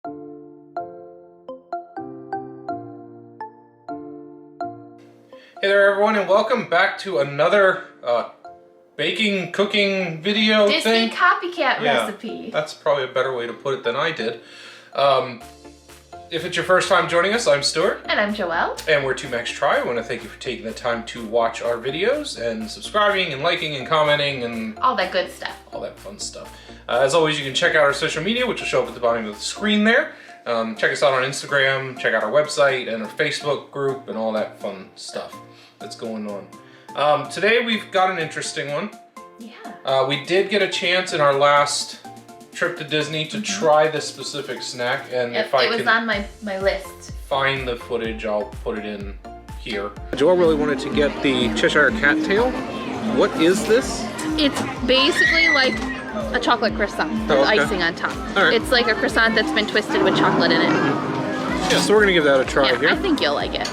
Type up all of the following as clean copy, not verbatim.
Hey there everyone, and welcome back to another baking, cooking video Disney thing. copycat recipe. That's probably a better way to put it than I did. If it's your first time joining us, I'm Stuart. And I'm Joelle. And we're 2Max Try. I want to thank you for taking the time to watch our videos and subscribing and liking and commenting and all that good stuff. All that fun stuff. As always, you can check out our social media, which will show up at the bottom of the screen there. Check us out on Instagram, check out our website and our Facebook group and all that fun stuff that's going on. Today we've got an interesting one. Yeah. We did get a chance in our last trip to Disney to try this specific snack, and if I was on my list. Find the footage, I'll put it in here. Joelle really wanted to get the Cheshire Cattail. What is this? It's basically like a chocolate croissant with icing on top. Right. It's like a croissant that's been twisted with chocolate in it. Yeah, so we're gonna give that a try here. I think you'll like it.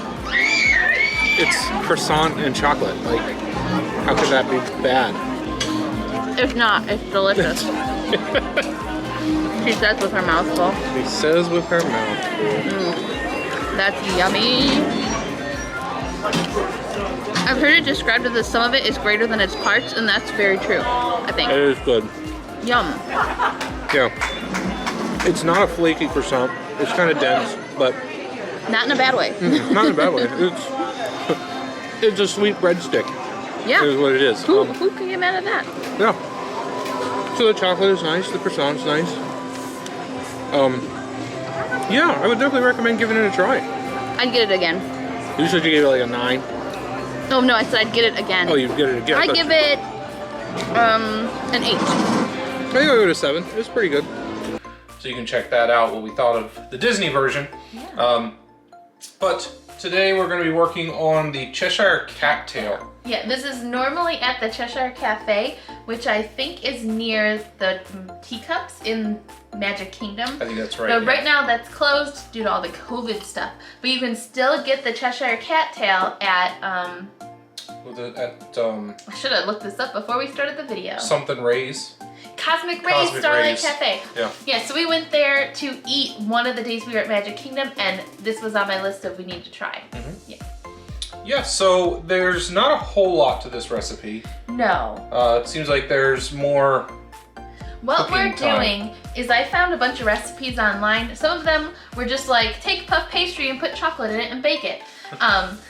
It's croissant and chocolate. Like, how could that be bad? If not, it's delicious. She says with her mouth full. She says with her mouth full. That's yummy. I've heard it described as the sum of it is greater than its parts, and that's very true, I think. It is good. Yum. Yeah. It's not a flaky croissant. It's kind of dense, but... Not in a bad way. Not in a bad way. It's a sweet breadstick. Yeah. Is what it is. Who can get mad at that? Yeah. So the chocolate is nice. The croissant's nice. Yeah, I would definitely recommend giving it a try. I'd get it again. You said you gave it like a 9. Oh no, I said I'd get it again. Oh, you'd get it again. I'd give it an 8. I think I'll give it a 7. It's pretty good. So you can check that out, what we thought of the Disney version. Yeah. But today we're going to be working on the Cheshire Cattail. Yeah, this is normally at the Cheshire Cafe, which I think is near the teacups in Magic Kingdom. I think that's right. But right now that's closed due to all the COVID stuff. But you can still get the Cheshire Cattail at I should have looked this up before we started the video. Something Rays. Cosmic Rays Starlight Cafe. Yeah. Yeah, so we went there to eat one of the days we were at Magic Kingdom, and this was on my list of we need to try. Yeah. Yeah, so there's not a whole lot to this recipe. No. It seems like there's more. What we're doing is I found a bunch of recipes online. Some of them were just like, take puff pastry and put chocolate in it and bake it.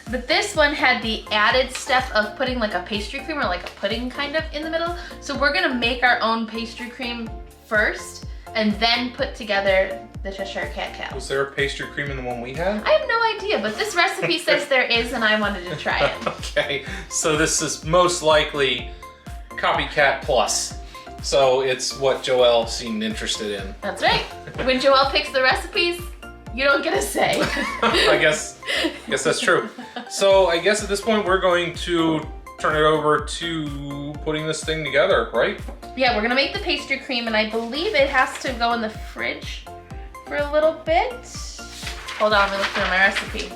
But this one had the added step of putting like a pastry cream or like a pudding kind of in the middle. So we're gonna make our own pastry cream first and then put together the Cheshire Cattail. Was there a pastry cream in the one we had? I have no idea, but this recipe says there is and I wanted to try it. Okay, so this is most likely copycat plus. So it's what Joelle seemed interested in. That's right. When Joelle picks the recipes, you don't get a say. I guess that's true. So I guess at this point we're going to turn it over to putting this thing together, right? Yeah, we're gonna make the pastry cream, and I believe it has to go in the fridge for a little bit. Hold on, let me look through my recipe.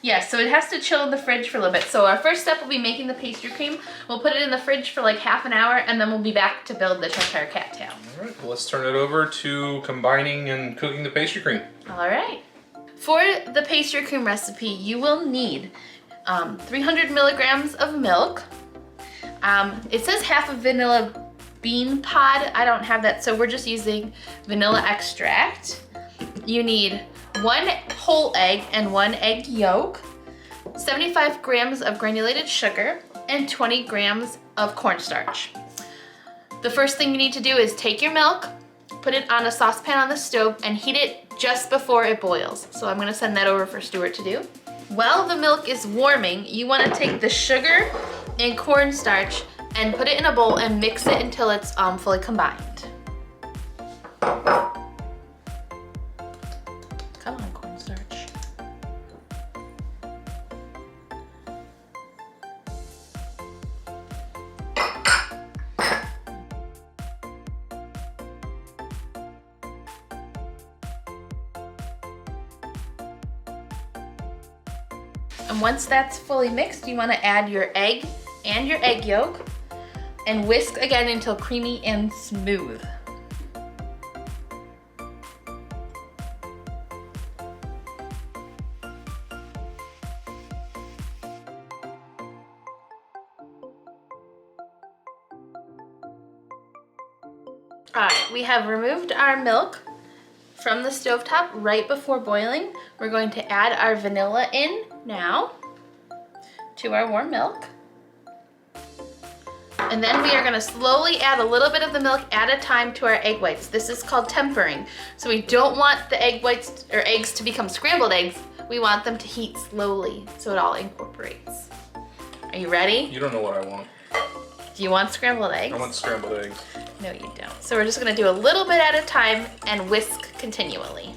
Yeah, so it has to chill in the fridge for a little bit. So our first step will be making the pastry cream. We'll put it in the fridge for like half an hour, and then we'll be back to build the Cheshire Cattail. All right, well, let's turn it over to combining and cooking the pastry cream. All right. For the pastry cream recipe, you will need 300 milligrams of milk. It says half a vanilla bean pod. I don't have that, so we're just using vanilla extract. You need 1 whole egg and 1 egg yolk, 75 grams of granulated sugar, and 20 grams of cornstarch. The first thing you need to do is take your milk, put it on a saucepan on the stove, and heat it just before it boils. So I'm gonna send that over for Stuart to do. While the milk is warming, you wanna take the sugar and cornstarch and put it in a bowl and mix it until it's fully combined. Come on, cornstarch. And once that's fully mixed, you want to add your egg and your egg yolk and whisk again until creamy and smooth. All right, we have removed our milk from the stovetop right before boiling. We're going to add our vanilla in now to our warm milk. And then we are gonna slowly add a little bit of the milk at a time to our egg whites. This is called tempering. So we don't want the egg whites or eggs to become scrambled eggs. We want them to heat slowly so it all incorporates. Are you ready? You don't know what I want. Do you want scrambled eggs? I want scrambled eggs. No, you don't. So we're just gonna do a little bit at a time and whisk continually.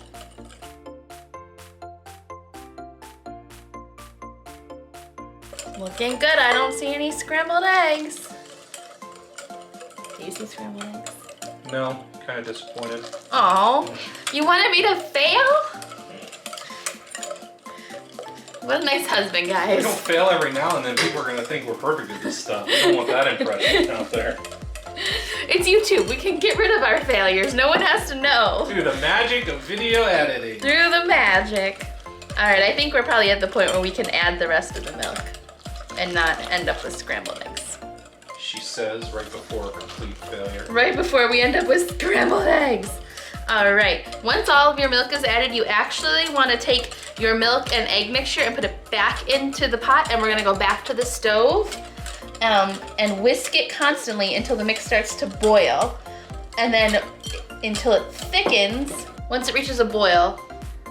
Looking good. I don't see any scrambled eggs. Do you see scrambled eggs? No, kind of disappointed. Oh, you wanted me to fail? What a nice husband, guys. We don't fail every now and then. People are gonna think we're perfect at this stuff. We don't want that impression out there. It's YouTube. We can get rid of our failures. No one has to know. Through the magic of video editing. Through the magic. All right, I think we're probably at the point where we can add the rest of the milk and not end up with scrambled eggs. She says right before a complete failure. Right before we end up with scrambled eggs. All right, once all of your milk is added, you actually want to take your milk and egg mixture and put it back into the pot, and we're gonna go back to the stove and whisk it constantly until the mix starts to boil. And then until it thickens, once it reaches a boil,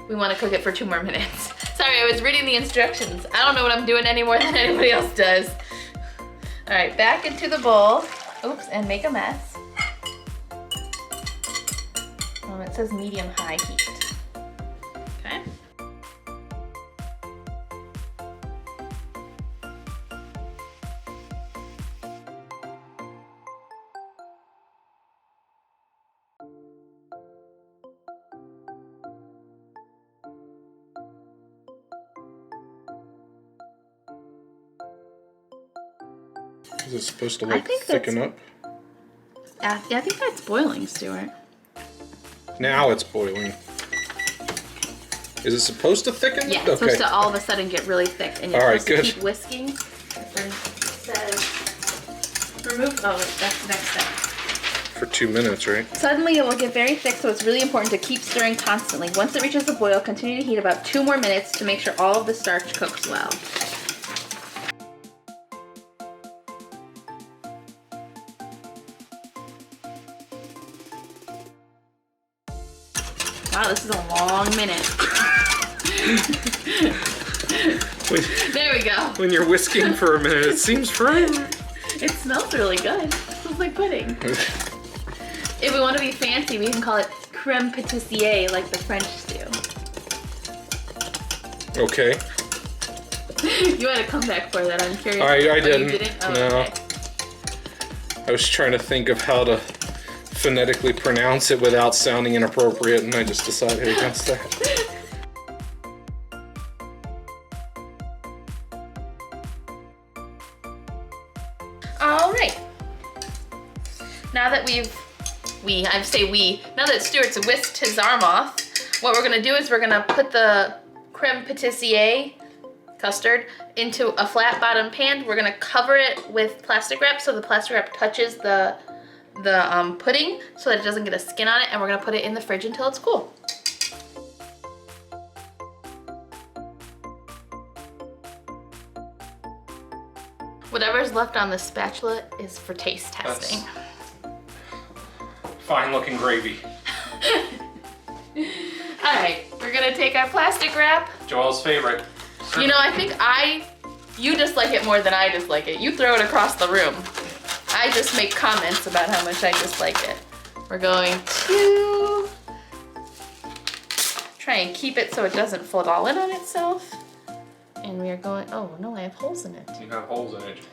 we wanna cook it for 2 more minutes. Sorry, I was reading the instructions. I don't know what I'm doing any more than anybody else does. All right, back into the bowl. Oops, and make a mess. It says medium-high heat. Okay. Is it supposed to I think thicken up? Yeah, I think that's boiling, Stuart. Now it's boiling. Is it supposed to thicken? Yeah, it's supposed to all of a sudden get really thick, and you're supposed to keep whisking. It says remove. Oh, that's the next step. For 2 minutes, right? Suddenly it will get very thick, so it's really important to keep stirring constantly. Once it reaches a boil, continue to heat about 2 more minutes to make sure all of the starch cooks well. Wow, this is a long minute. There we go. When you're whisking for a minute, it seems forever. It smells really good. It smells like pudding. If we want to be fancy, we can call it creme pâtissier like the French do. Okay. You had to come back for that, I'm curious. I didn't. You didn't? Oh, no. Okay. I was trying to think of how to phonetically pronounce it without sounding inappropriate, and I just decided against that. All right. Now that now that Stuart's whisked his arm off, what we're gonna do is we're gonna put the creme pâtissier custard into a flat bottom pan. We're gonna cover it with plastic wrap so the plastic wrap touches the pudding so that it doesn't get a skin on it, and we're gonna put it in the fridge until it's cool. Whatever's left on the spatula is for taste testing. Fine looking gravy. All right, we're gonna take our plastic wrap. Joel's favorite. You know, I think you dislike it more than I dislike it. You throw it across the room. I just make comments about how much I dislike it. We're going to try and keep it so it doesn't fold all in on itself. And we are going, oh no, I have holes in it. You have holes in it.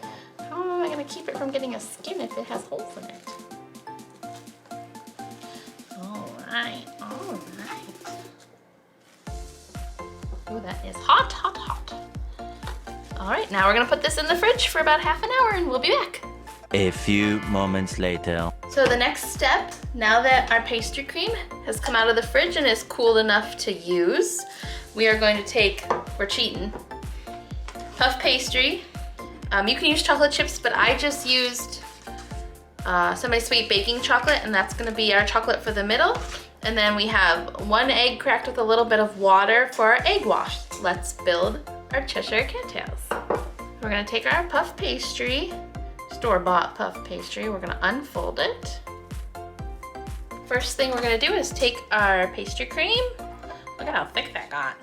How am I gonna keep it from getting a skin if it has holes in it? All right. Oh, that is hot, hot, hot. All right, now we're gonna put this in the fridge for about half an hour and we'll be back. A few moments later. So the next step, now that our pastry cream has come out of the fridge and is cooled enough to use, we are going to take, we're cheating, puff pastry. You can use chocolate chips, but I just used semi-sweet baking chocolate, and that's gonna be our chocolate for the middle. And then we have 1 egg cracked with a little bit of water for our egg wash. Let's build our Cheshire Cattails. We're gonna take our puff pastry, store-bought puff pastry, we're gonna unfold it. First thing we're gonna do is take our pastry cream. Look at how thick that got.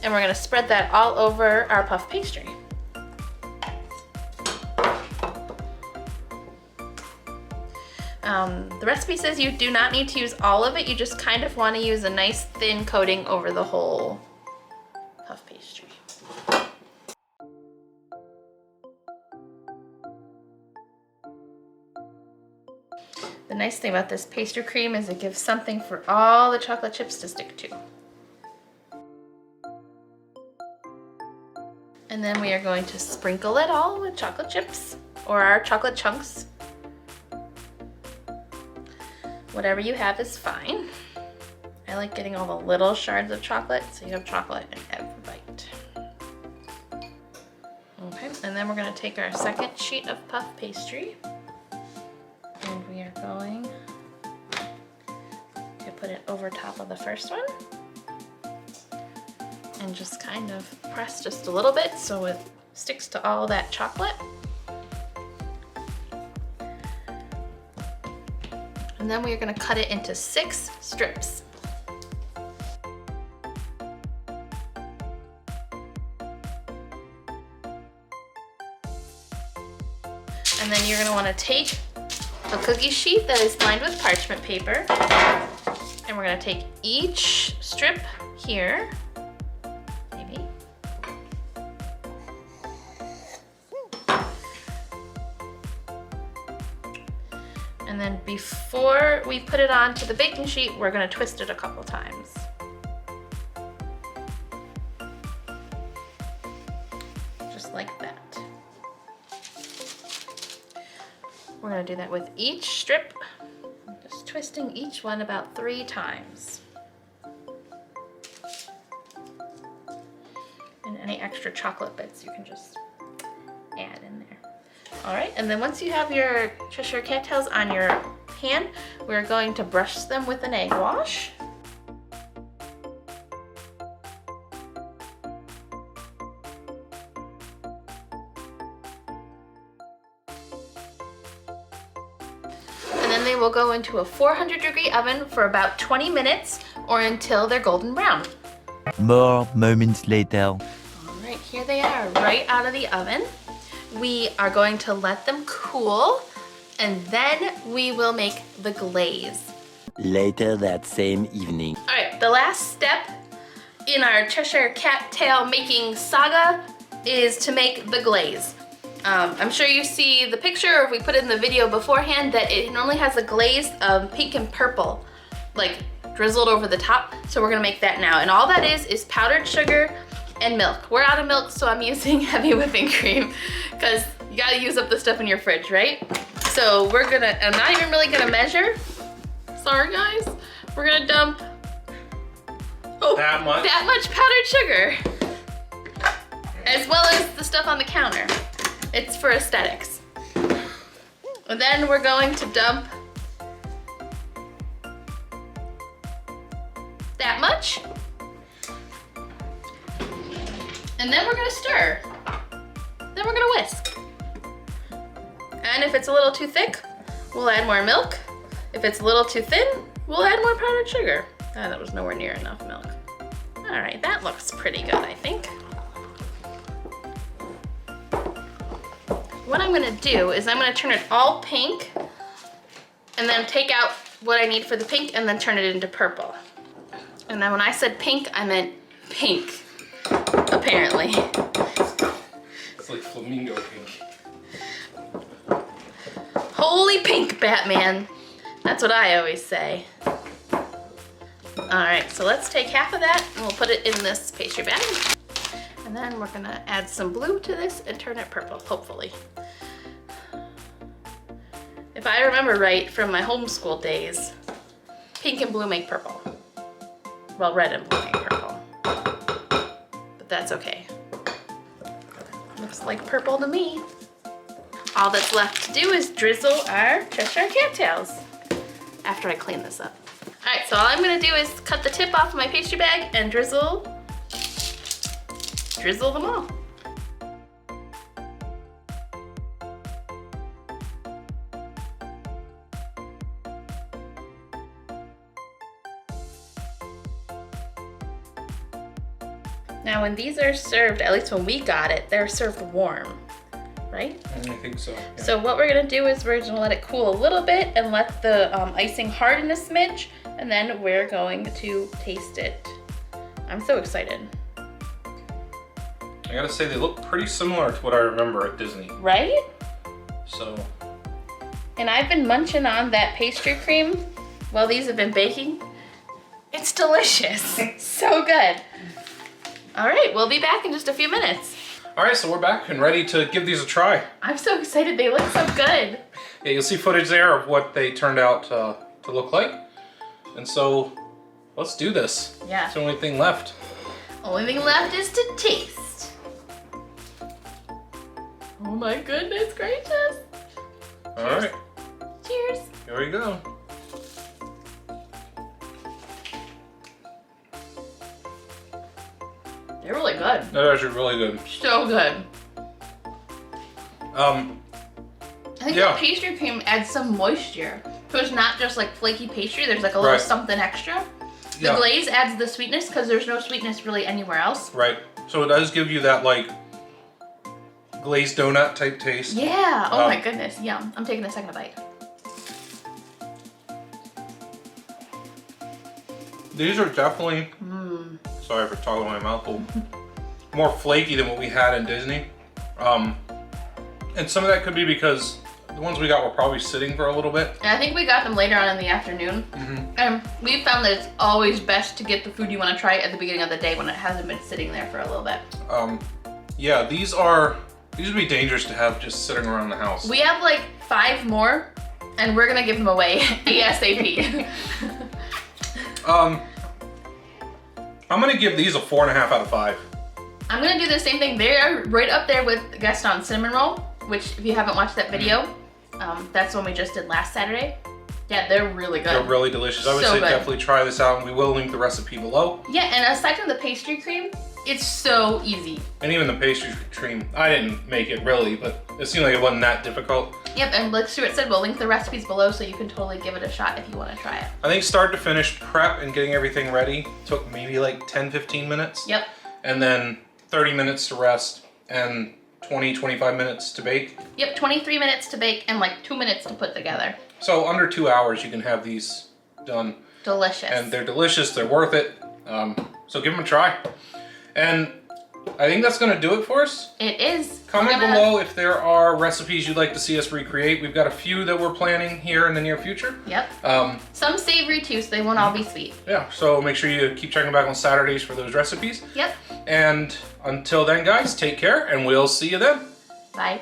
And we're gonna spread that all over our puff pastry. The recipe says you do not need to use all of it, you just kind of want to use a nice thin coating over the whole puff pastry. The nice thing about this pastry cream is it gives something for all the chocolate chips to stick to. And then we are going to sprinkle it all with chocolate chips or our chocolate chunks. Whatever you have is fine. I like getting all the little shards of chocolate so you have chocolate in every bite. Okay, and then we're gonna take our second sheet of puff pastry and we are going to put it over top of the first one and just kind of press just a little bit so it sticks to all that chocolate. And then we are going to cut it into 6 strips. And then you're going to want to take a cookie sheet that is lined with parchment paper, and we're going to take each strip here, maybe, and then before we put it onto the baking sheet, we're going to twist it a couple times. Just like that. We're going to do that with each strip, just twisting each one about 3 times. And any extra chocolate bits you can just add in there. All right, and then once you have your Cheshire Cattails on your pan, we're going to brush them with an egg wash. And then they will go into a 400-degree oven for about 20 minutes or until they're golden brown. More moments later. All right, here they are right out of the oven. We are going to let them cool and then we will make the glaze. Later that same evening. All right, the last step in our Cheshire Cattail making saga is to make the glaze. I'm sure you see the picture, or if we put it in the video beforehand, that it normally has a glaze of pink and purple, like drizzled over the top. So we're gonna make that now. And all that is powdered sugar and milk. We're out of milk, so I'm using heavy whipping cream because you gotta use up the stuff in your fridge, right? So we're gonna, I'm not even really gonna measure. Sorry guys. We're gonna dump that much powdered sugar, as well as the stuff on the counter. It's for aesthetics. And then we're going to dump that much. And then we're gonna stir. Then we're gonna whisk. And if it's a little too thick, we'll add more milk. If it's a little too thin, we'll add more powdered sugar. Ah, that was nowhere near enough milk. All right, that looks pretty good, I think. What I'm gonna do is I'm gonna turn it all pink and then take out what I need for the pink and then turn it into purple. And then when I said pink, I meant pink, apparently. It's like flamingo pink. Holy pink, Batman. That's what I always say. All right, so let's take half of that and we'll put it in this pastry bag. And then we're gonna add some blue to this and turn it purple, hopefully. If I remember right from my homeschool days, pink and blue make purple. Well, red and blue make purple. But that's okay. Looks like purple to me. All that's left to do is drizzle our Cheshire Cattails after I clean this up. All right, so all I'm gonna do is cut the tip off of my pastry bag and drizzle them all. Now when these are served, at least when we got it, they're served warm, right? I think so. Yeah. So what we're gonna do is we're gonna let it cool a little bit and let the icing harden a smidge, and then we're going to taste it. I'm so excited. I gotta say, they look pretty similar to what I remember at Disney. Right? So. And I've been munching on that pastry cream while these have been baking. It's delicious. So good. All right, we'll be back in just a few minutes. All right, so we're back and ready to give these a try. I'm so excited. They look so good. Yeah, you'll see footage there of what they turned out to look like. And so, let's do this. Yeah. It's the only thing left. Only thing left is to taste. Oh my goodness gracious. All right. Cheers. Here we go. They're really good. They're actually really good. So good. I think Yeah. the pastry cream adds some moisture. So it's not just like flaky pastry, there's like a little Right. something extra. The Yeah. glaze adds the sweetness because there's no sweetness really anywhere else. Right. So it does give you that like glazed donut type taste. Yeah, oh my goodness, yum. I'm taking a second bite. These are definitely, sorry for talking my mouth full, more flaky than what we had in Disney. And some of that could be because the ones we got were probably sitting for a little bit. And I think we got them later on in the afternoon. And we found that it's always best to get the food you want to try at the beginning of the day when it hasn't been sitting there for a little bit. Yeah, these would be dangerous to have just sitting around the house. We have like 5 more and we're gonna give them away ASAP. I'm gonna give these a 4.5 out of 5. I'm gonna do the same thing. They are right up there with Gaston Cinnamon Roll, which if you haven't watched that video, that's one we just did last Saturday. Yeah, they're really good. They're really delicious. I would So say good. definitely try this out, and we will link the recipe below. Yeah, and aside from the pastry cream, it's so easy. And even the pastry cream, I didn't make it really, but it seemed like it wasn't that difficult. Yep, and like Stuart said, we'll link the recipes below so you can totally give it a shot if you want to try it. I think start to finish prep and getting everything ready took maybe like 10-15 minutes. Yep. And then 30 minutes to rest and 20-25 minutes to bake. Yep, 23 minutes to bake and like 2 minutes to put together. So under 2 hours you can have these done. Delicious. And they're delicious, they're worth it. So give them a try. And I think that's gonna do it for us. It is. Comment below if there are recipes you'd like to see us recreate. We've got a few that we're planning here in the near future. Yep. Some savory too, so they won't all be sweet. Yeah, so make sure you keep checking back on Saturdays for those recipes. Yep. And until then, guys, take care, and we'll see you then. Bye.